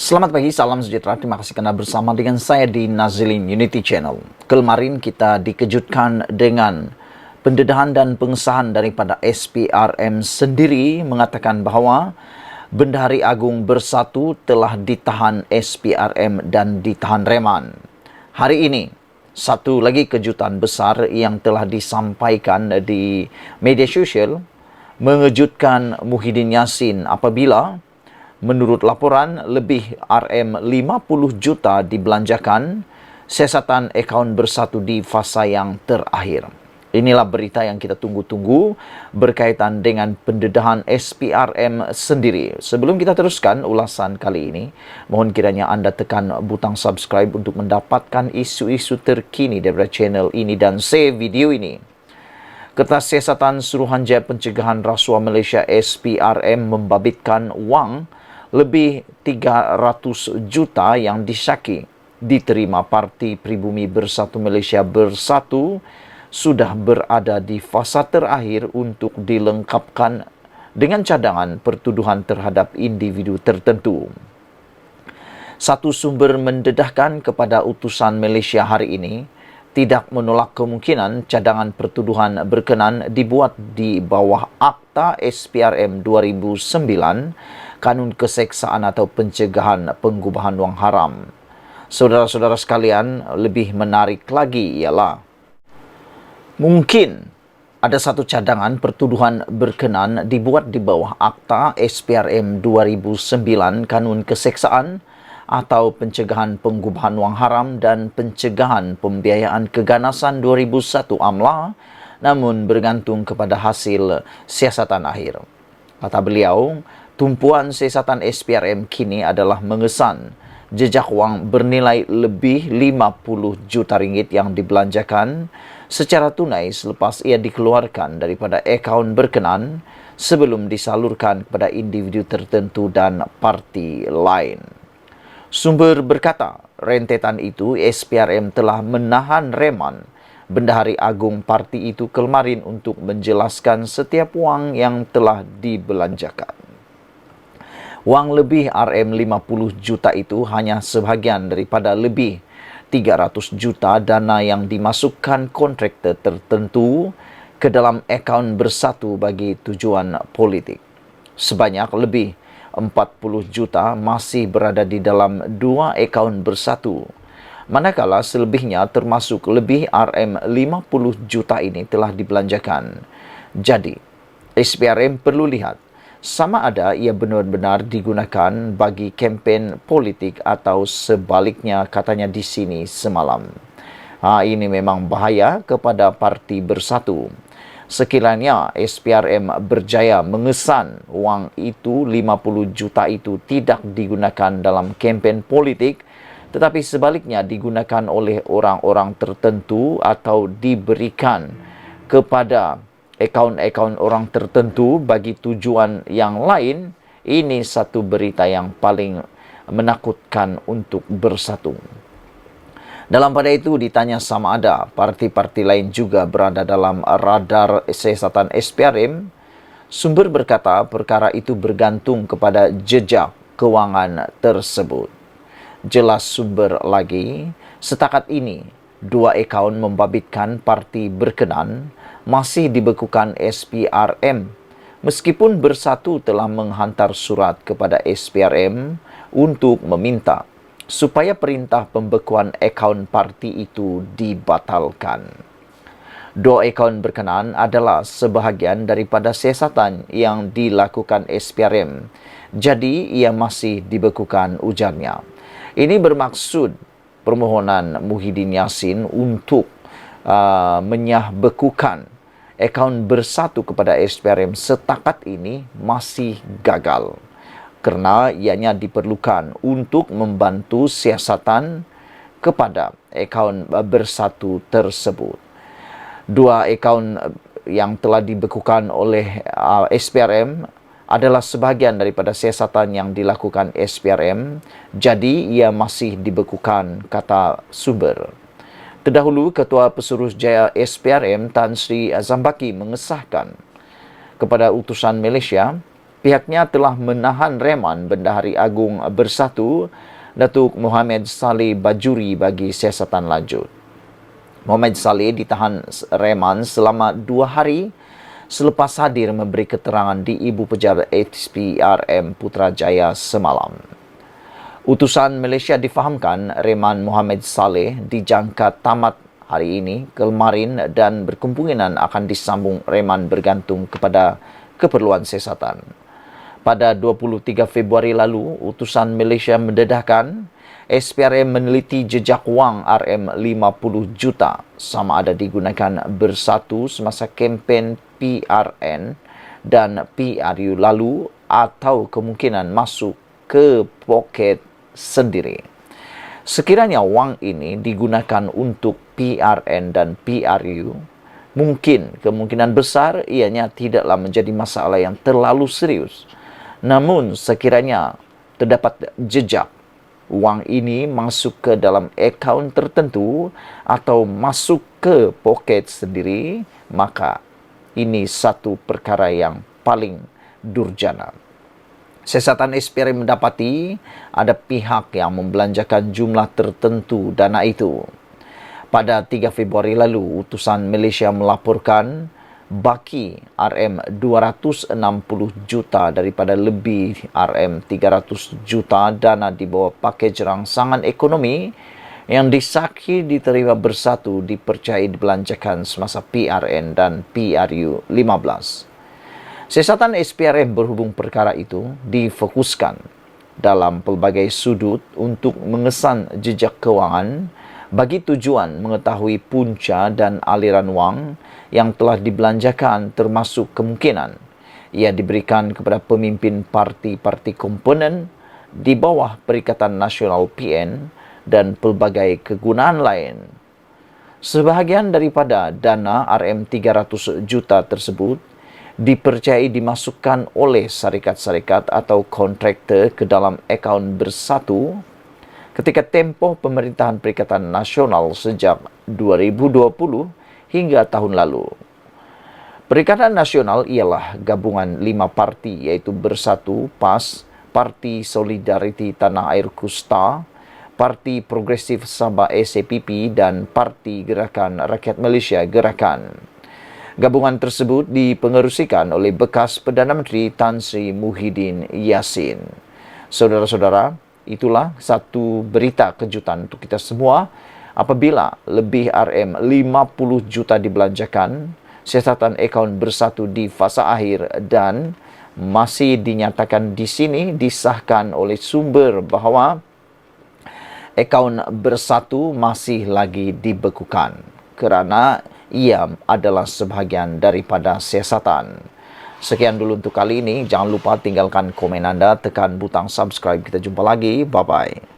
Selamat pagi, salam sejahtera. Terima kasih karena bersama dengan saya di Nazilin Unity Channel. Kemarin kita dikejutkan dengan pendedahan dan pengesahan daripada SPRM sendiri mengatakan bahwa Bendahari Agung Bersatu telah ditahan SPRM dan ditahan reman. Hari ini, satu lagi kejutan besar yang telah disampaikan di media sosial mengejutkan Muhyiddin Yassin apabila menurut laporan, lebih Rm50 juta dibelanjakan siasatan akaun bersatu di fasa yang terakhir. Inilah berita yang kita tunggu-tunggu berkaitan dengan pendedahan SPRM sendiri. Sebelum kita teruskan ulasan kali ini, mohon kiranya anda tekan butang subscribe untuk mendapatkan isu-isu terkini dari channel ini dan save video ini. Kertas Siasatan Suruhanjaya Pencegahan Rasuah Malaysia SPRM membabitkan wang lebih 300 juta yang disyaki diterima Parti Pribumi Bersatu Malaysia Bersatu sudah berada di fasa terakhir untuk dilengkapkan dengan cadangan pertuduhan terhadap individu tertentu. Satu sumber mendedahkan kepada utusan Malaysia hari ini tidak menolak kemungkinan cadangan pertuduhan berkenan dibuat di bawah Akta SPRM 2009 Kanun Keseksaan atau Pencegahan Pengubahan Wang Haram. Saudara-saudara sekalian, lebih menarik lagi ialah mungkin ada satu cadangan pertuduhan berkenan dibuat di bawah Akta SPRM 2009 Kanun Keseksaan atau Pencegahan Pengubahan Wang Haram dan Pencegahan Pembiayaan Keganasan 2001 AMLA, namun bergantung kepada hasil siasatan akhir. Kata beliau, tumpuan siasatan SPRM kini adalah mengesan jejak wang bernilai lebih 50 juta ringgit yang dibelanjakan secara tunai selepas ia dikeluarkan daripada akaun berkenan sebelum disalurkan kepada individu tertentu dan parti lain. Sumber berkata, rentetan itu SPRM telah menahan reman Bendahari Agung parti itu kemarin untuk menjelaskan setiap wang yang telah dibelanjakan. Wang lebih Rm50 juta itu hanya sebahagian daripada lebih 300 juta dana yang dimasukkan kontraktor tertentu ke dalam akaun bersatu bagi tujuan politik. Sebanyak lebih 40 juta masih berada di dalam dua akaun bersatu, manakala selebihnya termasuk lebih Rm50 juta ini telah dibelanjakan. Jadi, SPRM perlu lihat sama ada ia benar-benar digunakan bagi kempen politik atau sebaliknya, katanya di sini semalam. Ini memang bahaya kepada Parti Bersatu. Sekiranya SPRM berjaya mengesan wang itu 50 juta itu tidak digunakan dalam kempen politik, tetapi sebaliknya digunakan oleh orang-orang tertentu atau diberikan kepada akaun-akaun orang tertentu bagi tujuan yang lain, ini satu berita yang paling menakutkan untuk bersatu. Dalam pada itu ditanya sama ada parti-parti lain juga berada dalam radar siasatan SPRM. Sumber berkata perkara itu bergantung kepada jejak kewangan tersebut. Jelas sumber lagi, setakat ini dua akaun membabitkan parti berkenan masih dibekukan SPRM, meskipun Bersatu telah menghantar surat kepada SPRM untuk meminta supaya perintah pembekuan akaun parti itu dibatalkan. Dua akaun berkenan adalah sebahagian daripada siasatan yang dilakukan SPRM, jadi ia masih dibekukan, ujarnya. Ini bermaksud permohonan Muhyiddin Yassin untuk menyahbekukan akaun Bersatu kepada SPRM setakat ini masih gagal kerana ianya diperlukan untuk membantu siasatan kepada akaun Bersatu tersebut. Dua akaun yang telah dibekukan oleh SPRM adalah sebahagian daripada siasatan yang dilakukan SPRM, jadi ia masih dibekukan, kata sumber. Terdahulu, Ketua Pesuruhjaya SPRM Tan Sri Zambaki mengesahkan kepada utusan Malaysia Pihaknya telah menahan reman Bendahari Agung Bersatu Datuk Mohamed Saleh Bajuri bagi siasatan lanjut. Mohamed Saleh ditahan reman selama 2 hari selepas hadir memberi keterangan di Ibu Pejabat SPRM Putrajaya semalam. Utusan Malaysia difahamkan reman Mohamed Saleh dijangka tamat hari ini, kemarin dan berkemungkinan akan disambung reman bergantung kepada keperluan siasatan. Pada 23 Februari lalu, utusan Malaysia mendedahkan SPRM meneliti jejak wang RM50 juta sama ada digunakan bersatu semasa kempen PRN dan PRU lalu atau kemungkinan masuk ke poket sendiri. Sekiranya wang ini digunakan untuk PRN dan PRU, kemungkinan besar ianya tidaklah menjadi masalah yang terlalu serius. Namun sekiranya terdapat jejak wang ini masuk ke dalam akaun tertentu atau masuk ke poket sendiri, maka ini satu perkara yang paling durjana. Siasatan SPRM mendapati ada pihak yang membelanjakan jumlah tertentu dana itu. Pada 3 Februari lalu, utusan Malaysia melaporkan baki RM260 juta daripada lebih RM300 juta dana di bawah pakej rangsangan ekonomi yang disaki diterima bersatu dipercayai dibelanjakan semasa PRN dan PRU 15. Siasatan SPRM berhubung perkara itu difokuskan dalam pelbagai sudut untuk mengesan jejak kewangan bagi tujuan mengetahui punca dan aliran wang yang telah dibelanjakan, termasuk kemungkinan ia diberikan kepada pemimpin parti-parti komponen di bawah Perikatan Nasional PN dan pelbagai kegunaan lain. Sebahagian daripada dana RM300 juta tersebut dipercayai dimasukkan oleh syarikat-syarikat atau kontraktor ke dalam akaun bersatu ketika tempoh pemerintahan Perikatan Nasional sejak 2020 hingga tahun lalu. Perikatan Nasional ialah gabungan 5 parti iaitu Bersatu, PAS, Parti Solidariti Tanah Air Kusta, Parti Progresif Sabah SAPP dan Parti Gerakan Rakyat Malaysia Gerakan. Gabungan tersebut dipengerusikan oleh bekas Perdana Menteri Tan Sri Muhyiddin Yassin. Saudara-saudara, itulah satu berita kejutan untuk kita semua. Apabila lebih RM50 juta dibelanjakan, siasatan akaun bersatu di fasa akhir dan masih dinyatakan di sini disahkan oleh sumber bahawa akaun bersatu masih lagi dibekukan kerana ia adalah sebahagian daripada siasatan. Sekian dulu untuk kali ini. Jangan lupa tinggalkan komen anda, tekan butang subscribe. Kita jumpa lagi. Bye-bye.